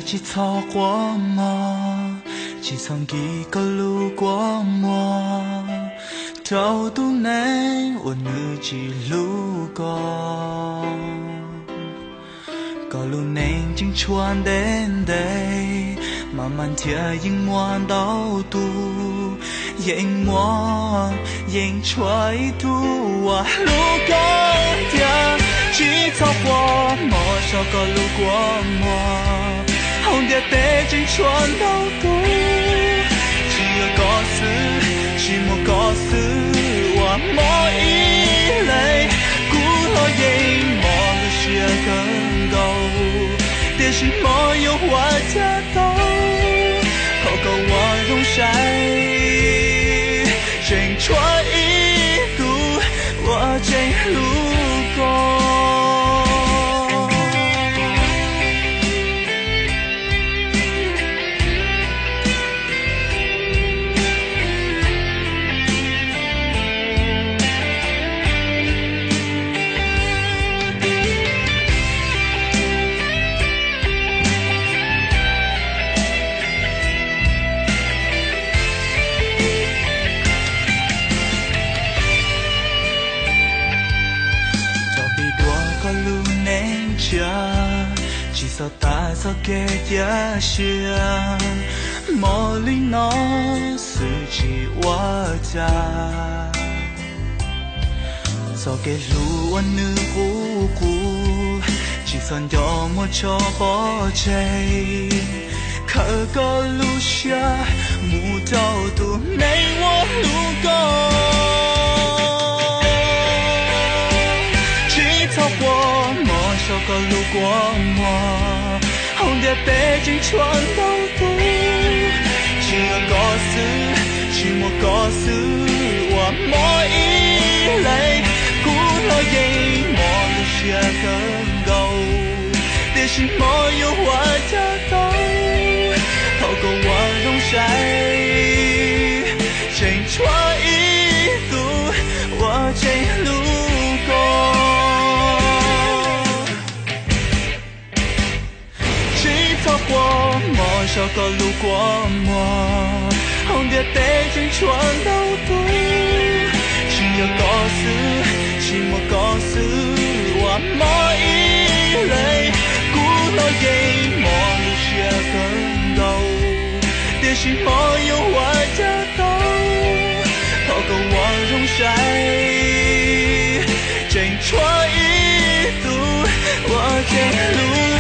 只错过我，只曾一个路过我，偷渡内我女只路过，高路内经穿den day，慢慢贴影我到度，影我影吹度我路过的，只错过我少个路过我，红的背景穿到度，只有告诉，只莫告诉我莫依赖，古老影莫路是更高，电视莫有我家到，后够我容晒。真穿一度，我真路过。只所大所给的是茉莉诺四季我家，所给路我女姑姑，只算有莫求不追，可个路下木头都没我路过，只错过。少个路过我，红的背景穿到度，只有告诉，只莫告诉我莫依赖，古老影莫路是更高，电视莫有我家到，透过我容晒，真穿一度，我真路过。错过我少个路过我，红的背景穿到度，只有告诉，只莫告诉我莫依赖，古老影莫路是更高，电视莫有我家到，透过我容晒，真穿一度，我真路。